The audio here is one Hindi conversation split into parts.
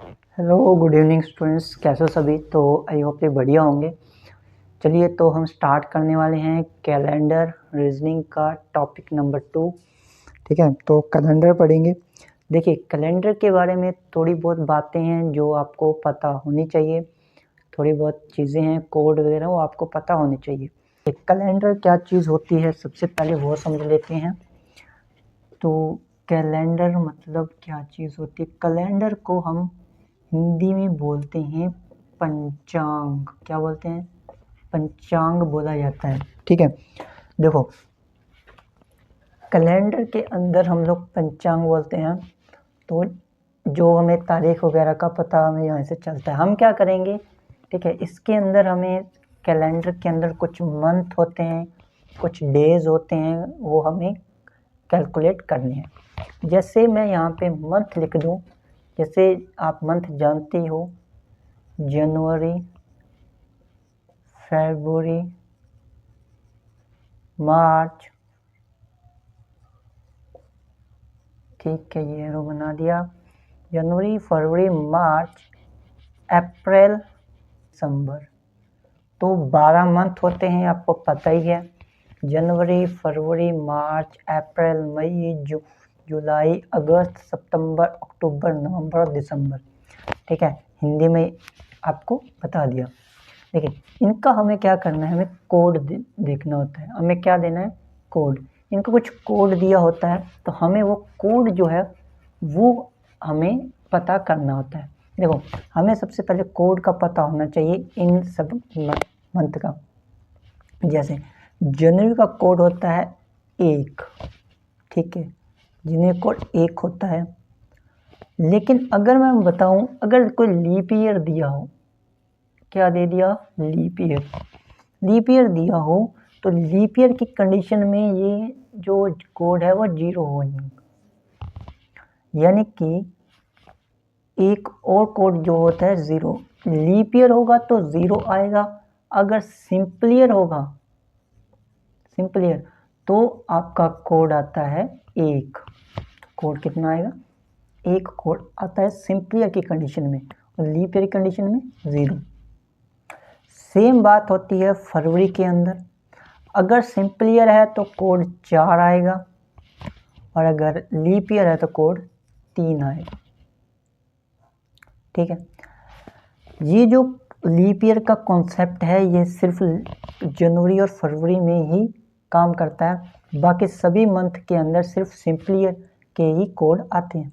हेलो गुड इवनिंग स्टूडेंट्स, कैसे हो सभी। तो आई होप ये बढ़िया होंगे। चलिए तो हम स्टार्ट करने वाले हैं कैलेंडर रीजनिंग का टॉपिक नंबर 2। ठीक है, तो कैलेंडर पढ़ेंगे। देखिए, कैलेंडर के बारे में थोड़ी बहुत बातें हैं जो आपको पता होनी चाहिए। थोड़ी बहुत चीज़ें हैं, कोड वगैरह, वो आपको पता होनी चाहिए। कैलेंडर क्या चीज़ होती है, सबसे पहले वो समझ लेते हैं। तो कैलेंडर मतलब क्या चीज़ होती है। कैलेंडर को हम हिंदी में बोलते हैं पंचांग। क्या बोलते हैं? पंचांग बोला जाता है। ठीक है, देखो कैलेंडर के अंदर हम लोग पंचांग बोलते हैं। तो जो हमें तारीख वगैरह का पता हमें यहाँ से चलता है। हम क्या करेंगे, ठीक है, इसके अंदर हमें कैलेंडर के अंदर कुछ मंथ होते हैं, कुछ डेज होते हैं, वो हमें कैलकुलेट करने हैं। जैसे मैं यहाँ पे मंथ लिख दूँ, जैसे आप मंथ जानती हो, जनवरी, फरवरी, मार्च। ठीक है, ये रो बना दिया। जनवरी, फरवरी, मार्च, अप्रैल, दिसंबर। तो 12 मंथ होते हैं, आपको पता ही है। जनवरी, फरवरी, मार्च, अप्रैल, मई, जुलाई, अगस्त, सितंबर, अक्टूबर, नवंबर और दिसंबर। ठीक है, हिंदी में आपको बता दिया। देखिए, इनका हमें क्या करना है, हमें कोड देखना होता है। हमें क्या देना है? कोड। इनको कुछ कोड दिया होता है, तो हमें वो कोड जो है वो हमें पता करना होता है। देखो, हमें सबसे पहले कोड का पता होना चाहिए इन सब मंथ का। जैसे जनवरी का कोड होता है 1। ठीक है, जनवरी कोड 1 होता है। लेकिन अगर मैं बताऊं, अगर कोई लीप ईयर दिया हो, क्या दे दिया? Leap year. लीप ईयर दिया हो तो लीप ईयर की कंडीशन में ये जो कोड है वो 0 हो जाएगा। यानी कि एक और कोड जो होता है 0। लीप ईयर होगा तो 0 आएगा। अगर सिंपल ईयर होगा, सिंपल ईयर, तो आपका कोड आता है 1। कोड कितना आएगा? 1 कोड आता है सिंपल ईयर की कंडीशन में, और लीप ईयर की कंडीशन में 0। सेम बात होती है फरवरी के अंदर। अगर सिंपल ईयर है तो कोड 4 आएगा, और अगर लीप ईयर है तो कोड 3 आएगा। ठीक है, ये जो लीप ईयर का कॉन्सेप्ट है ये सिर्फ जनवरी और फरवरी में ही काम करता है। बाकी सभी मंथ के अंदर सिर्फ सिंपल ईयर के ही कोड आते हैं।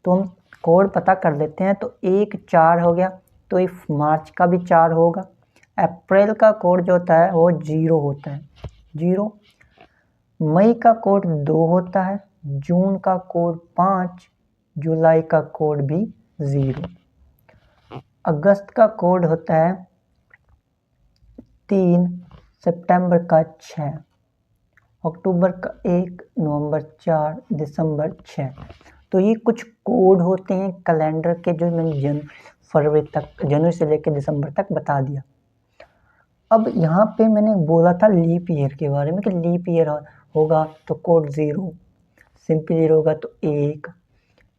तो हम कोड पता कर लेते हैं। तो 1 4 हो गया, तो इफ मार्च का भी 4 होगा। अप्रैल का कोड जो होता है वो 0 होता है, 0। मई का कोड 2 होता है, जून का कोड 5, जुलाई का कोड भी 0, अगस्त का कोड होता है 3, सितंबर का 6, अक्टूबर का 1, नवंबर 4, दिसंबर 6। तो ये कुछ कोड होते हैं कैलेंडर के, जो मैंने फरवरी तक, जनवरी से लेकर दिसंबर तक बता दिया। अब यहाँ पे मैंने बोला था लीप ईयर के बारे में कि लीप ईयर होगा तो कोड 0, सिंपल ईयर होगा तो 1,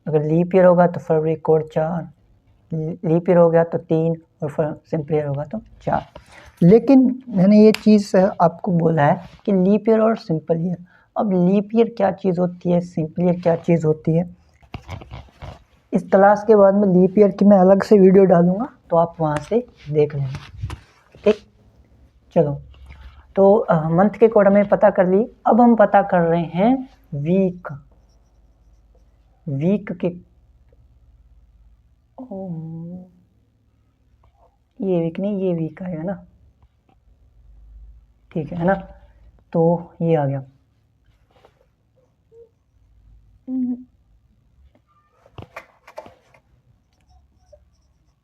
अगर लीप ईयर होगा तो फरवरी कोड 4, लीप ईयर हो गया तो 3, और सिंपल ईयर होगा तो 4। लेकिन मैंने ये चीज़ आपको बोला है कि लीप ईयर और सिंपल ईयर। अब लीप ईयर क्या चीज़ होती है, सिंपल ईयर क्या चीज़ होती है, इस क्लास के बाद में लीप ईयर की मैं अलग से वीडियो डालूंगा, तो आप वहाँ से देख लेना। ठीक, चलो। तो मंथ के कोड हमें पता कर ली। अब हम पता कर रहे हैं वीक। वीक के ये वीक नहीं, ये वीक आएगा ना। ठीक है ना, तो ये आ गया।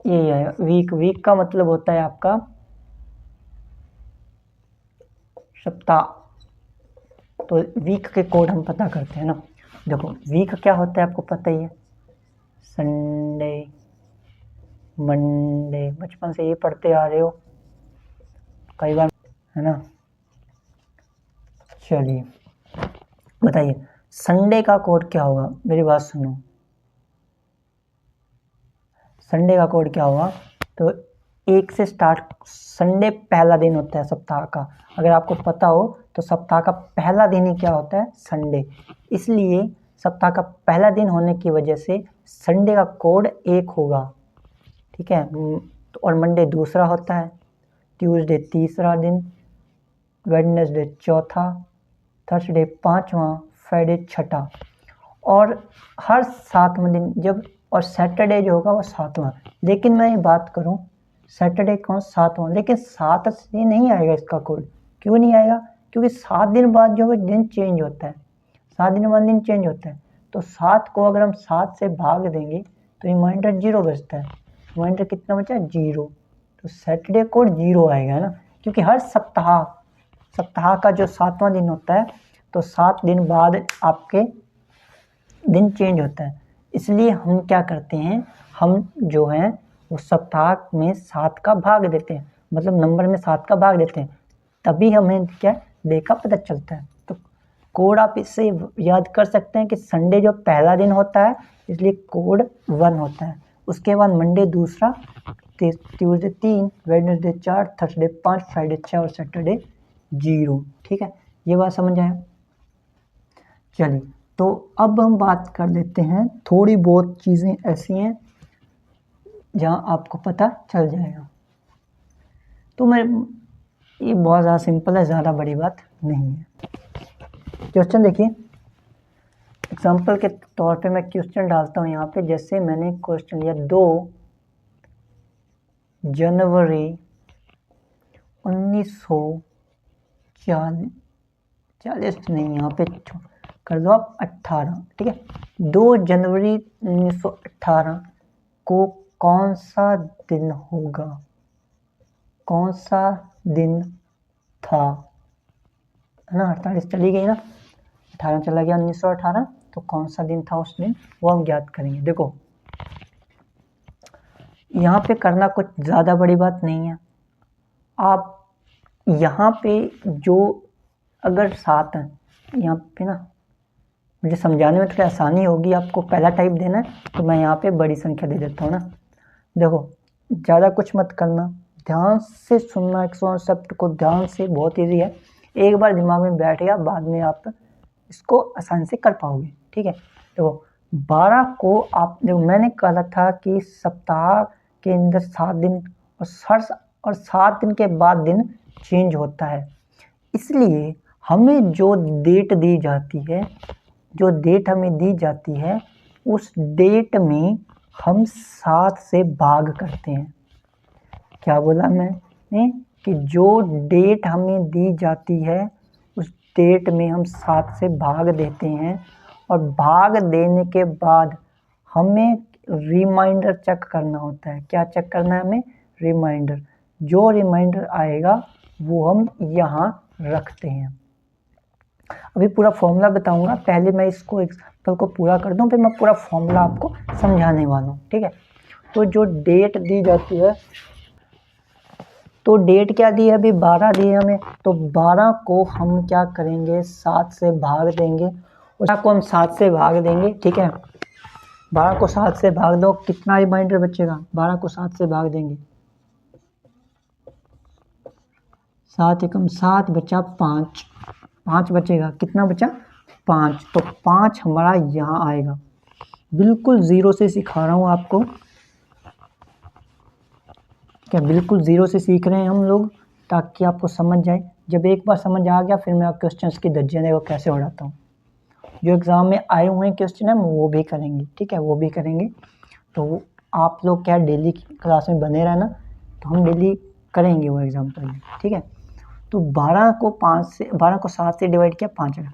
ये आएगा वीक। वीक का मतलब होता है आपका सप्ताह। तो वीक के कोड हम पता करते हैं ना। देखो, वीक क्या होता है आपको पता ही है। संडे, मंडे, बचपन से ये पढ़ते आ रहे हो कई बार, है ना। चलिए बताइए, संडे का कोड क्या होगा, मेरी बात सुनो। संडे का कोड क्या होगा, तो 1 से स्टार्ट, संडे पहला दिन होता है सप्ताह का। अगर आपको पता हो तो सप्ताह का पहला दिन ही क्या होता है, संडे। इसलिए सप्ताह का पहला दिन होने की वजह से संडे का कोड 1 होगा, ठीक है। और मंडे दूसरा होता है, ट्यूसडे तीसरा दिन, वेडनेसडे चौथा, थर्सडे पांचवा, फ्राइडे छठा, और हर 7वां दिन जब, और सैटरडे जो होगा वो 7वां। लेकिन मैं ये बात करूं, सैटरडे कौन 7वां, लेकिन 7 से नहीं आएगा इसका कोड। क्यों नहीं आएगा, क्योंकि 7 दिन बाद जो है दिन चेंज होता है, 7 दिन बाद दिन चेंज होता है। तो 7 को अगर हम 7 से भाग देंगे तो रिमाइंडर 0 बचता है। रिमाइंडर कितना बचा, 0। तो सैटरडे कोड 0 आएगा, है ना, क्योंकि हर सप्ताह का जो 7वां दिन होता है, तो 7 दिन बाद आपके दिन चेंज होता है। इसलिए हम क्या करते हैं, हम जो है वो सप्ताह में 7 का भाग देते हैं, मतलब नंबर में 7 का भाग देते हैं, तभी हमें क्या डे का पता चलता है। तो कोड आप इससे याद कर सकते हैं कि संडे जो पहला दिन होता है इसलिए कोड 1 होता है। उसके बाद मंडे दूसरा, ट्यूसडे 3, वेडनेसडे 4, थर्सडे 5, फ्राइडे 6 और सैटरडे 0। ठीक है, ये बात समझ आया। चलिए, तो अब हम बात कर लेते हैं, थोड़ी बहुत चीज़ें ऐसी हैं जहाँ आपको पता चल जाएगा। तो मैं, ये बहुत ज़्यादा सिंपल है, ज़्यादा बड़ी बात नहीं है। क्वेश्चन देखिए, एग्जाम्पल के तौर पे मैं क्वेश्चन डालता हूँ यहाँ पे। जैसे मैंने क्वेश्चन लिया 2 जनवरी 1940 नहीं, यहाँ पे कर दो आप 18, ठीक है। 2 जनवरी 1918 को कौन सा दिन होगा, कौन सा दिन था, है ना। 48 चली गई ना, 18 चला गया, 1918, तो कौन सा दिन था उस दिन, वो हम ज्ञात करेंगे। देखो, यहाँ पे करना कुछ ज़्यादा बड़ी बात नहीं है। आप यहाँ पे जो, अगर 7 है यहाँ पे ना, मुझे समझाने में थोड़ी आसानी होगी, आपको पहला टाइप देना है तो मैं यहाँ पे बड़ी संख्या दे देता हूँ ना। देखो, ज़्यादा कुछ मत करना, ध्यान से सुनना, एक कॉन्सेप्ट को ध्यान से, बहुत ईजी है, एक बार दिमाग में बैठ गया, बाद में आप इसको आसानी से कर पाओगे, ठीक है। देखो, 12 को आप, देखो मैंने कहा था कि सप्ताह के अंदर 7 दिन और 7 दिन के बाद दिन चेंज होता है। इसलिए हमें जो डेट दी जाती है, जो डेट हमें दी जाती है, उस डेट में हम 7 से भाग करते हैं। क्या बोला मैंने, कि जो डेट हमें दी जाती है उस डेट में हम 7 से भाग देते हैं, और भाग देने के बाद हमें रिमाइंडर चेक करना होता है। क्या चेक करना है हमें, रिमाइंडर। जो रिमाइंडर आएगा वो हम यहाँ रखते हैं। अभी पूरा फॉर्मूला बताऊंगा, पहले मैं इसको एग्जाम्पल को पूरा कर दूं, फिर मैं पूरा फॉर्मूला आपको समझाने वाला हूँ, ठीक है। तो जो डेट दी जाती है, तो डेट क्या दी है अभी, 12 दी है हमें, तो 12 को हम क्या करेंगे, 7 से भाग देंगे, और को हम 7 से भाग देंगे, ठीक है। 12 को 7 से भाग दो, कितना रिमाइंडर बचेगा, 12 को 7 से भाग देंगे, 7 एकम 7 बचा 5 बचेगा, कितना बचा 5, तो 5 हमारा यहाँ आएगा। बिल्कुल 0 से सिखा रहा हूँ आपको, क्या बिल्कुल 0 से सीख रहे हैं हम लोग, ताकि आपको समझ जाए। जब एक बार समझ आ गया, फिर मैं क्वेश्चंस की दर्जन देखो कैसे उड़ाता हूँ। जो एग्ज़ाम में आए हुए हैं क्वेश्चन है वो भी करेंगे, ठीक है, वो भी करेंगे। तो आप लोग क्या डेली क्लास में बने रहना, तो हम डेली करेंगे वो एग्जाम्पल, ठीक है। तो 12 को 7 से डिवाइड किया, 5 आएगा।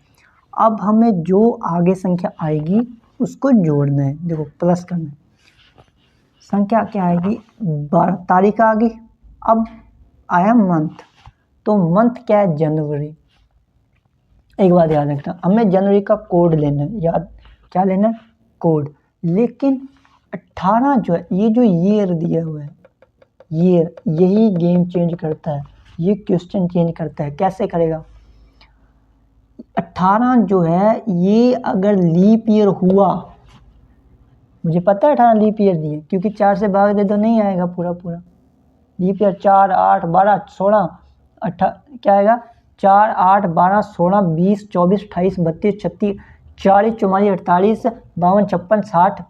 अब हमें जो आगे संख्या आएगी उसको जोड़ना है, देखो प्लस करना है। संख्या क्या आएगी, 12 तारीख आ गई। अब आया मंथ, तो मंथ क्या है, जनवरी। एक बात याद रखना, हमें जनवरी का कोड लेना है, याद क्या लेना है, कोड। लेकिन 18 जो है, ये जो ईयर दिया हुआ है, ईयर, यही गेम चेंज करता है, ये क्वेश्चन चेंज करता है। कैसे करेगा, 18 जो है, ये अगर लीप ईयर हुआ मुझे पता है 18 लीप ईयर दिए, क्योंकि 4 से भाग दे तो नहीं आएगा पूरा पूरा। लीप ईयर 4, 8, 12, 16, क्या आएगा 4, 8, 12, 16, 20, 24, 28, 32, 36, 40, 44, 48, 52, 56, 60,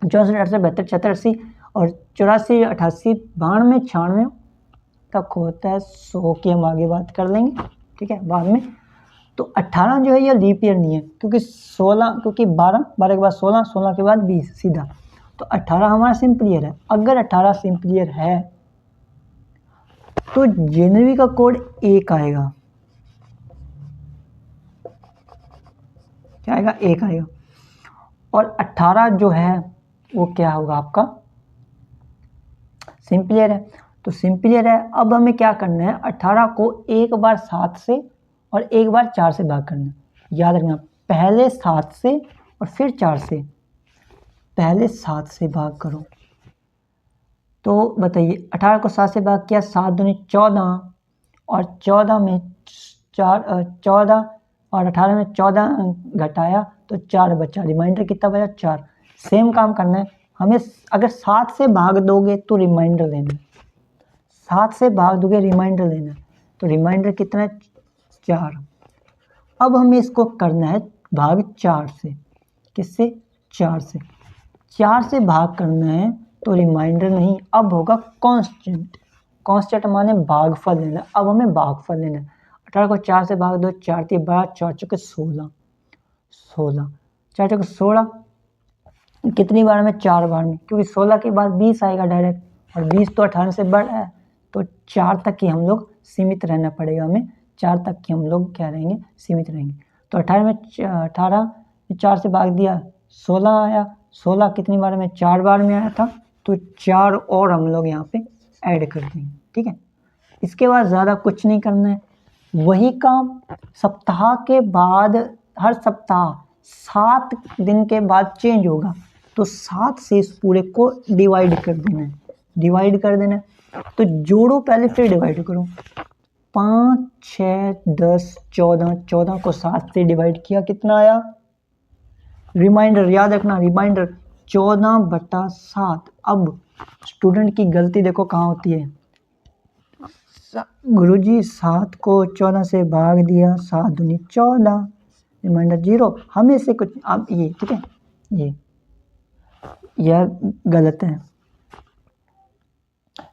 64, 68, 72, 76, 80 और 84, 88, 92, 96 तक होता है 100 की हम आगे बात कर लेंगे, ठीक है बाद में। तो 18 जो है ये लीप ईयर नहीं है, क्योंकि 12 के बाद 16, 16 के बाद 20 सीधा। तो 18 हमारा सिंपल ईयर है। अगर 18 सिंपल ईयर है तो जनवरी का कोड 1 आएगा। क्या आएगा 1 आएगा। और 18 जो है वो क्या होगा आपका सिंपल ईयर है। तो सिंपल ईयर है। अब हमें क्या करना है 18 को एक बार 7 से और एक बार 4 से भाग करना है। याद रखना पहले 7 से और फिर 4 से। पहले 7 से भाग करो। तो बताइए 18 को 7 से भाग किया 7 दूनी 14 और 14 में 14 और 18 में 14 घटाया तो 4 बचा। रिमाइंडर कितना बचा 4। सेम काम करना है हमें। अगर 7 से भाग दोगे तो रिमाइंडर लेना है। 7 से भाग दोगे रिमाइंडर लेना है। तो रिमाइंडर कितना है 4। अब हमें इसको करना है भाग 4 से। किससे 4 से। 4 से भाग करना है तो रिमाइंडर नहीं अब होगा कांस्टेंट। कांस्टेंट माने भागफल लेना। अब हमें भागफल लेना है। 18 को 4 से भाग दो 4 3 12 4 चौके 16 16 4 चौके 16 कितनी बार में 4 बार में, क्योंकि 16 के बाद 20 आएगा डायरेक्ट और 20 तो 18 से बड़ा है तो 4 तक ही हम लोग सीमित रहना पड़ेगा हमें। 4 तक ही हम लोग क्या रहेंगे सीमित रहेंगे। तो 18 में 4 से भाग दिया 16 आया। 16 कितनी बार में 4 बार में आया था तो 4 और हम लोग यहाँ पे ऐड कर देंगे, ठीक है। इसके बाद ज़्यादा कुछ नहीं करना है। वही काम सप्ताह के बाद हर सप्ताह 7 दिन के बाद चेंज होगा। तो 7 से इस पूरे को डिवाइड कर देना है। डिवाइड कर देना है तो जोड़ो पहले फिर डिवाइड करो। 5, 6, 10, 14, 14 को 7 से डिवाइड किया कितना आया। रिमाइंडर याद रखना रिमाइंडर 14/7। अब स्टूडेंट की गलती देखो कहाँ होती है। गुरुजी 7 को 14 से भाग दिया 7 दूनी 14 रिमाइंडर 0। हमें से कुछ अब ये ठीक है यह गलत है।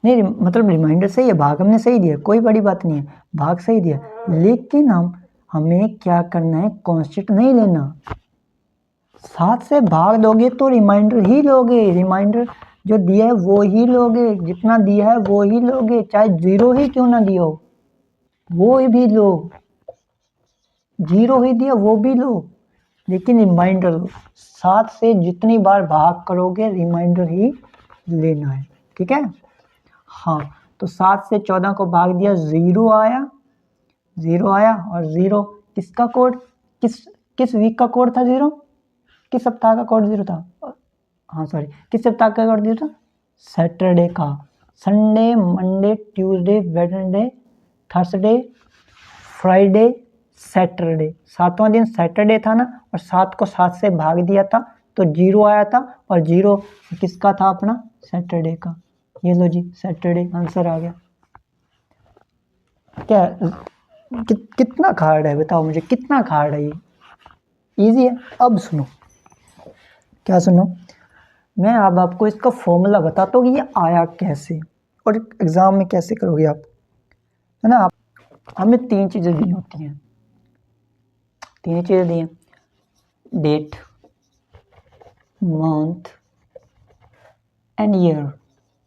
नहीं मतलब रिमाइंडर सही है भाग हमने सही दिया कोई बड़ी बात नहीं है भाग सही दिया। लेकिन हमें क्या करना है कांस्टेंट नहीं लेना। 7 से भाग दोगे तो रिमाइंडर ही लोगे। रिमाइंडर जो दिया है वो ही लोगे। जितना दिया है वो ही लोगे चाहे 0 ही क्यों ना दिया हो वो भी लो। 0 ही दिया वो भी लो लेकिन रिमाइंडर लो। 7 से जितनी बार भाग करोगे रिमाइंडर ही लेना है, ठीक है। हाँ तो 7 से 14 को भाग दिया 0 आया। 0 आया और 0 किसका कोड किस वीक का कोड था 0। किस सप्ताह का कोड 0 था। हाँ सॉरी किस सप्ताह का कोड 0 था सैटरडे का। Sunday Monday Tuesday Wednesday Thursday Friday Saturday. 7वां दिन सैटरडे था ना और 7 को 7 से भाग दिया था तो 0 आया था और 0 किसका था अपना सैटरडे का। ये लो जी सैटरडे आंसर आ गया। क्या कितना हार्ड है बताओ मुझे कितना हार्ड है ये। इजी है। अब सुनो क्या सुनो मैं अब आपको इसका फॉर्मूला बताता हूँ कि ये आया कैसे और एग्ज़ाम में कैसे करोगे आप, है ना। आप हमें 3 चीज़ें दी होती हैं। 3 चीज़ें दी हैं date month and year.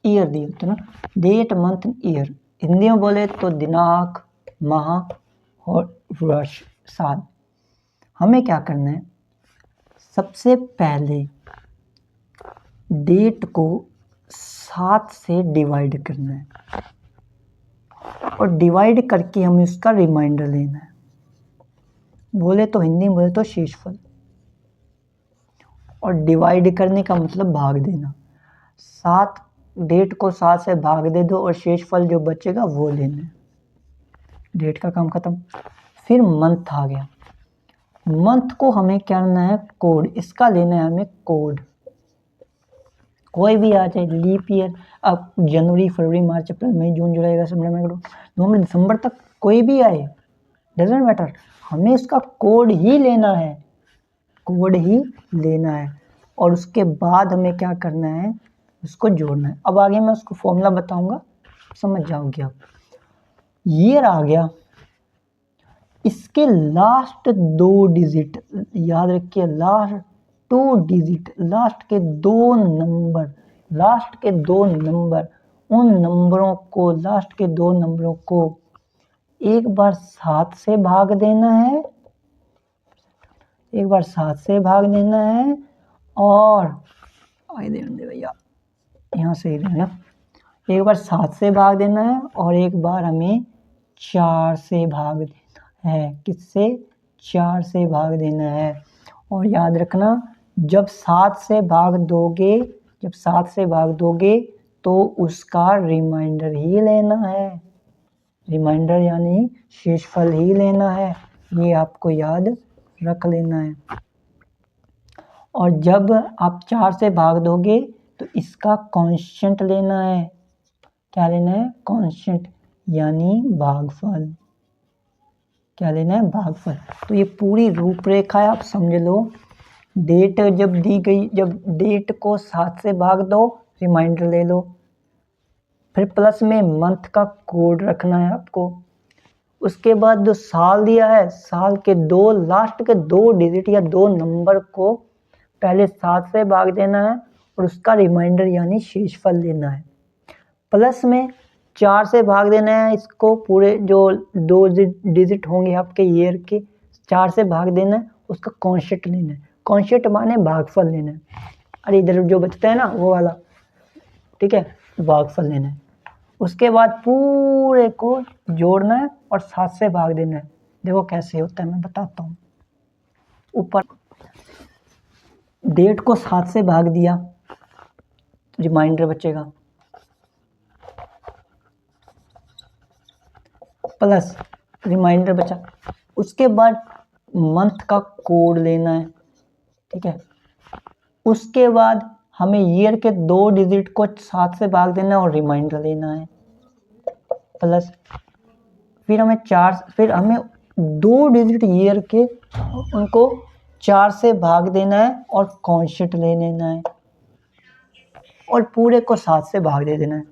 Year दी होती है ना डेट मंथ ईयर। हिंदी में बोले तो दिनांक माह और वर्ष साल। हमें क्या करना है सबसे पहले डेट को 7 से डिवाइड करना है और डिवाइड करके हमें उसका रिमाइंडर लेना है। बोले तो हिंदी में बोले तो शेषफल। और डिवाइड करने का मतलब भाग देना। 7 डेट को 7 से भाग दे दो और शेषफल जो बचेगा वो लेना है। डेट का काम खत्म। फिर मंथ आ गया। मंथ को हमें क्या करना है कोड। इसका लेना है हमें कोड। कोई भी आ जाए, लीप ईयर, अब जनवरी, फरवरी, मार्च, अप्रैल, मई, जून, जुलाई, अगस्त, सितंबर, नवंबर, दिसंबर तक कोई भी आए, डजेंट मैटर, हमें इसका कोड ही लेना है, कोड ही लेना है। और उसके बाद हमें क्या करना है, उसको जोड़ना है। अब आगे मैं उसको फॉर्मूला बताऊंगा, समझ जाओगे आप। ईयर आ गया, इसके लास्ट 2 डिजिट याद रखिए, लास्ट 2 डिजिट, लास्ट के 2 नंबर, लास्ट के 2 नंबर, उन नंबरों को, लास्ट के 2 नंबरों को एक बार 7 से भाग देना है, एक बार 7 से भाग देना है, और आगे दे भैया, यहाँ से ही देना, एक बार 7 से भाग देना है, और एक बार हमें 4 से भाग देना है। किससे? 4 से भाग देना है। और याद रखना, जब 7 से भाग दोगे, जब 7 से भाग दोगे तो उसका रिमाइंडर ही लेना है, रिमाइंडर यानी शेषफल ही लेना है, ये आपको याद रख लेना है। और जब आप 4 से भाग दोगे तो इसका कांस्टेंट लेना है, क्या लेना है? कांस्टेंट यानी भागफल, क्या लेना है? भागफल। तो ये पूरी रूपरेखा है, आप समझ लो। डेट जब दी गई, जब डेट को 7 से भाग दो, रिमाइंडर ले लो, फिर प्लस में मंथ का कोड रखना है आपको। उसके बाद जो साल दिया है, साल के लास्ट के 2 डिजिट या 2 नंबर को पहले 7 से भाग देना है, और उसका रिमाइंडर यानी शेषफल लेना है। प्लस में 4 से भाग देना है इसको, पूरे जो 2 डिजिट होंगे आपके ईयर के, 4 से भाग देना है, उसका कांस्टेंट लेना है। कांस्टेंट माने भागफल लेना है। अरे इधर जो बचता है ना वो वाला, ठीक है, भागफल लेना है। उसके बाद पूरे को जोड़ना है और 7 से भाग देना है। देखो कैसे होता है, मैं बताता हूँ। ऊपर डेट को 7 से भाग दिया, रिमाइंडर बचेगा, प्लस रिमाइंडर बचा। उसके बाद मंथ का कोड लेना है, ठीक है। उसके बाद हमें ईयर के 2 डिजिट को 7 से भाग देना है और रिमाइंडर लेना है, प्लस फिर हमें 2 डिजिट ईयर के, उनको 4 से भाग देना है और कांस्टेंट ले लेना है, और पूरे को 7 से भाग दे देना है।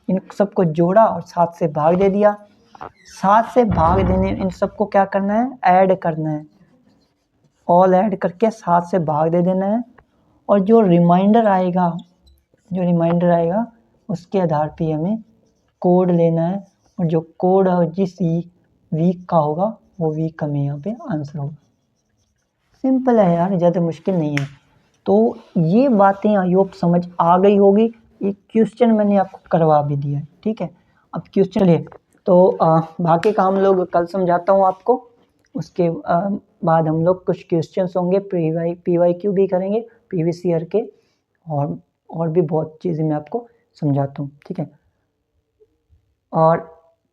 इन सबको जोड़ा और 7 से भाग दे दिया। 7 से भाग देने, इन सबको क्या करना है? ऐड करना है, ऑल ऐड करके 7 से भाग दे देना है। और जो रिमाइंडर आएगा, उसके आधार पे हमें कोड लेना है, और जो कोड जिस वीक का होगा वो वीक का हमें यहाँ पे आंसर होगा। सिंपल है यार, ज़्यादा मुश्किल नहीं है। तो ये बातें आई होप समझ आ गई होगी। ये क्वेश्चन मैंने आपको करवा भी दिया है, ठीक है। अब क्वेश्चन चलिए, तो बाकी का हम लोग कल समझाता हूँ आपको। उसके बाद हम लोग कुछ क्वेश्चंस होंगे, PYQ भी करेंगे, प्रीवियस ईयर के, और भी बहुत चीज़ें मैं आपको समझाता हूँ, ठीक है। और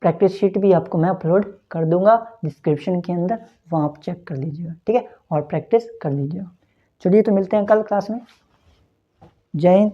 प्रैक्टिस शीट भी आपको मैं अपलोड कर दूंगा डिस्क्रिप्शन के अंदर, वहाँ आप चेक कर लीजिएगा, ठीक है, और प्रैक्टिस कर लीजिएगा। चलिए तो मिलते हैं कल क्लास में। जय हिंद।